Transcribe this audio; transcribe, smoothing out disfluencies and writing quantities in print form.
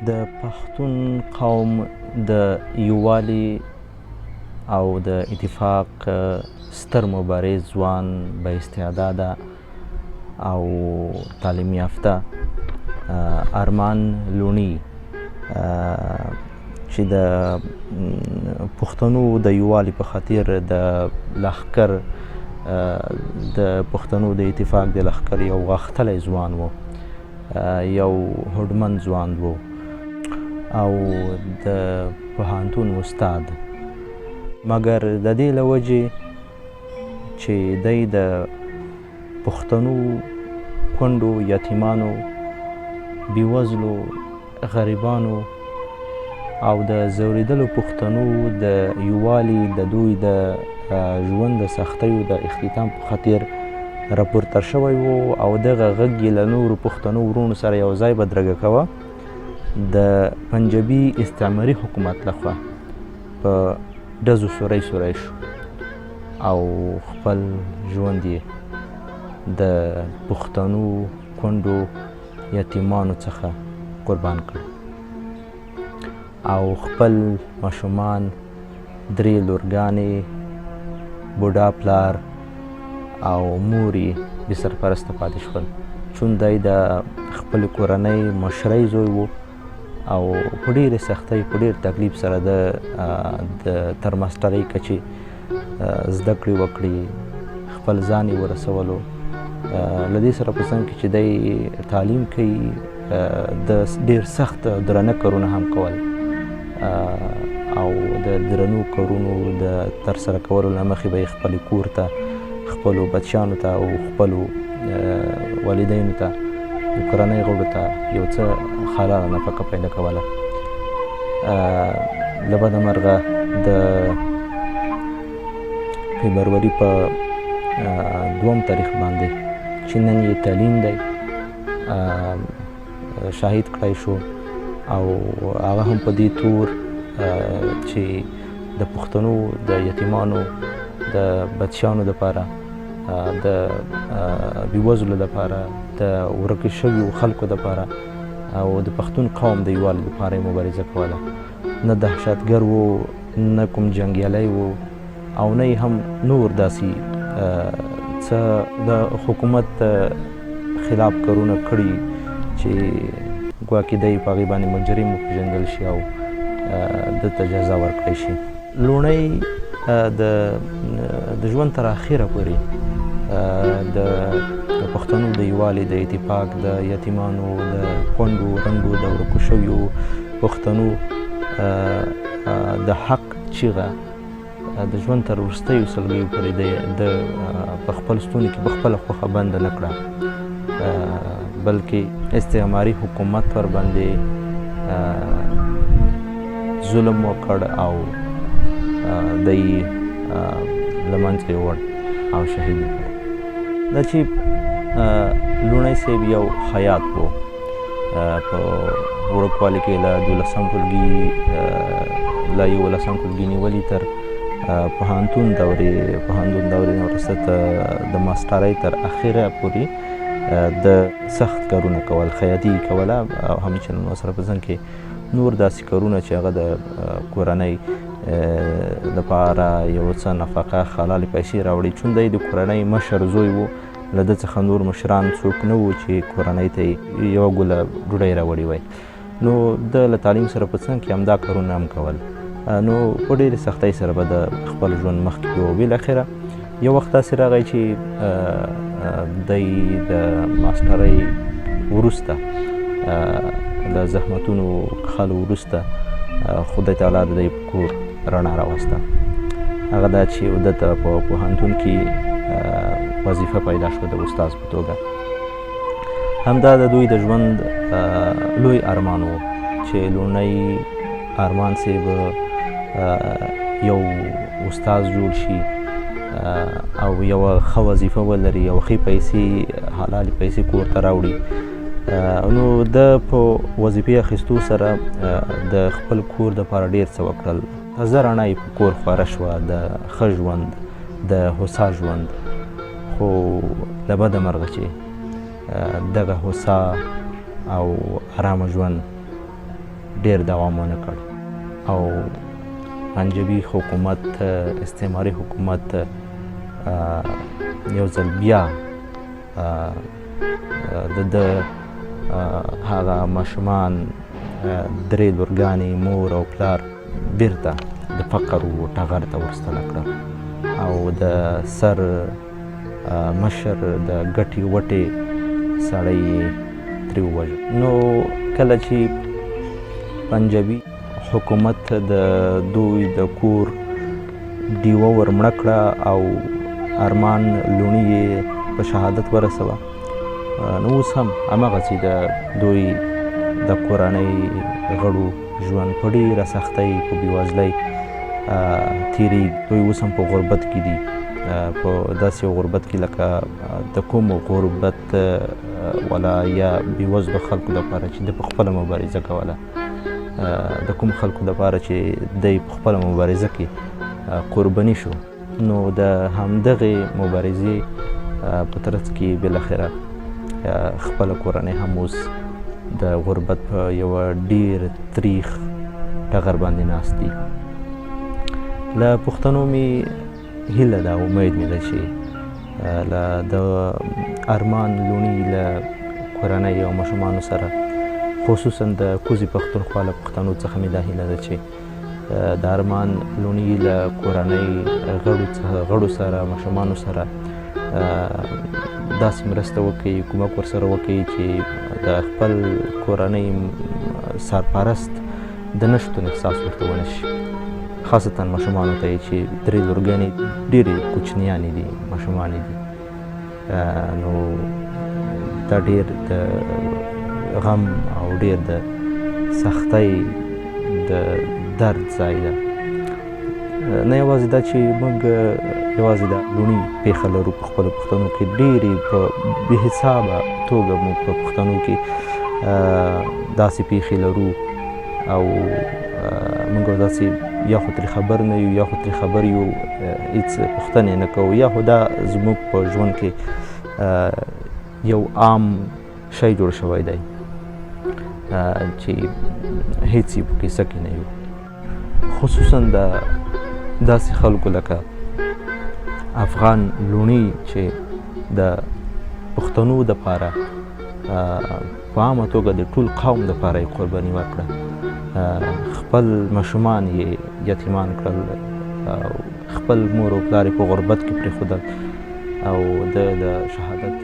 د پښتون قوم د یووالي او د اتفاق ستر مبارز ځوان با استعداده او تعلیم یافته ارمان لوڼي چې د پښتنو د یووالي په خاطر د لښکر د پښتنو د اتفاق د لښکر یو غښتلی ځوان و، یو هوډمن ځوان و او د پوهنتون استاد، مګر د دې له وجې چې دی د پښتنو کونډو، یتیمانو، بېوزلو، غریبانو او د ځورېدلو پښتنو د یووالي د دوی د ژوند د سختیو د اختتام په خاطر راپورته شوی و او دغه غږ یې له نورو پښتنو ورونو سره یو ځای بدرګه کوه د پنجابي استعماري حکومت لخوا په ډزو سوری سوری شو او خپل ژوند یې د پښتنو کونډو یتیمانو څخه قربان کړ او خپل ماشومان، درې لورګانې، بوډا پلار او مور یې بې سرپرسته پاتې شول، چون دی د خپلې کورنۍ مشری زوی و او په ډېرې سختۍ، په ډېر تکلیف سره د تر ماسټرۍ کچې زده کړې وکړې، خپل ځان یې ورسولو. له دې سره په څنګ کې چې دی تعلیم کوي، د ډېر سخت درانه کارونه هم کول او د درنو کارونو د ترسره کولو نه مخکې به یې خپلې کور ته، خپلو بچیانو ته او خپلو والدینو ته، د کورنۍ غړو ته یو څه حلاله نفقه پیدا کوله. له بده مرغه د فبروري په 2 تاریخ باندې چې نن یې تلین دی شهید کړی شو او هغه هم په دې تور چې د پښتنو د یتیمانو، د بچیانو دپاره، د بېوزلو دپاره، د ورکې شویو خلکو دپاره او د پښتون قوم د یووالي دپاره یې مبارزه کوله. نه دهشتګر و، نه کوم جنګیالی و او نه یې هم نور داسې څه د حکومت خلاف کارونه کړي چې ګواکې دی په هغې باندې مجرم وپېژندل شي او دلته جزا ورکړی شي. لوڼی د ژوند تر اخره پورې د پښتنو د یووالي، د اتفاق، د یتیمانو، د کونډو رنډو، د ورکو شویو پښتنو د حق چیغه د ژوند تر وروستیو سلګیو پورې د په خپل ستوني کې په خپله خوښه بنده نه کړه، بلکې استعماري حکومت ور باندې ظلم وکړ او دی له منځه یووړ او شهید یې کړ. دا چې لوڼی صاحب یو خیاط و، په وړوکوالي کې له 12 ټولګي له 11 ټولګي نیولي تر پوهنتون دورې نه وروسته د ماسټرۍ تر اخره پورې د سخت کارونه کول، خیاطي کوله او همچنان ورسره په ځان کې نور داسې کارونه چې هغه د کورنۍ لپاره یو څه نفقه، حلالې پیسې راوړي، چون دی د کورنۍ مشر زوی و، له ده څخه نور مشران څوک نه وو چې کورنۍ ته یې یوه ګوله ډوډۍ راوړې وای. نو ده له تعلیم سره په څنګ کې همدا کارونه هم کول نو په ډېرې سختۍ سره به د خپل ژوند مخکې بیاو. بالاخره یو وخت داسې راغی چې دی د ماسټرۍ وروسته د زحمتونو کښلو وروسته خدای تعالی د دی په کور رڼا راوسته. هغه دا چې ده ته په پوهنتون کې وظیفه پیدا شوه د استاز په توګه. همدا د دوی د ژوند لوی ارمان و چې لوڼی ارمان صاحب یو استاز جوړ شي او یوه ښه وظیفه ولري او ښې پیسې حلالې پیسې کور ته راوړي. نو ده په وظیفې اخیستو سره د خپل کور دپاره ډېر څه وکړل. تازه رڼا یې په کور خوره شوه د ښه ژوند، د هوسا ژوند. خو له بده مرغه چې دغه هوسا او ارامه ژوند ډېر دوام ونه کړ او پنجابي حکومت، استعماري حکومت یو ځل بیا د هغه ماشومان، درې لورګانې، مور او پلار بیرته د فقر و ټغر ته ورستنه کړل او د سر مشر د ګټې وټې سړی ترې ووژل. نو کله چې پنجابي حکومت د دوی د کور ډیوه ورمړه کړه او ارمان لوڼي یې په شهادت ورسوه، نو اوس هم هماغسې د دوی د کورنۍ غړو ژوند په ډېره سختۍ، په بېوزلۍ تېرېږي. دوی اوس هم په غربت کې دي، په داسې یو غربت کې لکه د کوم غربت والا یا بېوزلو خلکو لپاره چې ده په خپله مبارزه کوله، د کوم خلکو لپاره چې دی په خپله مبارزه کې قرباني شو. نو د همدغې مبارزې په ترڅ کې بالاخره خپله کورنۍ هم اوس د غربت په یوه ډېر تریخ ټغر باندې ناست دي. له پښتنو مې هیله ده او امید مې ده چې له د ارمان لوڼي له کورنۍ او ماشومانو سره، خصوصا د کوزي پښتونخوا له پښتنو څخه مې دا هیله ده چې د ارمان لوڼي له کورنۍ غړو سره، ماشومانو سره داسې مرسته وکړي، کومک ورسره وکړي چې د خپل کورنۍ سرپرست د نشتون احساس ورته ونه شي. خاصتا ماشومانو ته چې درې لورګانې ډېرې کوچنیانې دي، ماشومانې دي. نو دا ډېر د غم او ډېر د سختۍ د درد ځای ده. نه یوازې دا چې موږ یوازې د لوڼي پېښه لرو په خپلو پښتنو کې، ډېرې په بې حسابه توګه موږ په پښتنو کې داسې پېښې لرو او موږ داسې یا خو ترې خبر نه یو، یا خو ترې خبر یو، هېڅ پوښتنې نه کوو، یا خو دا زموږ په ژوند کې یو عام شی جوړ شوی دی چې هېڅ یې په کیسه کې نه یو. خصوصا د داسې خلکو لکه افغان لوڼي چې د پښتنو دپاره په عامه توګه د ټول قوم دپاره یې قرباني ورکړه، خپل ماشومان یې یتیمان کړل، خپل مور او پلار یې په غربت کې پرېښودل او د شهادت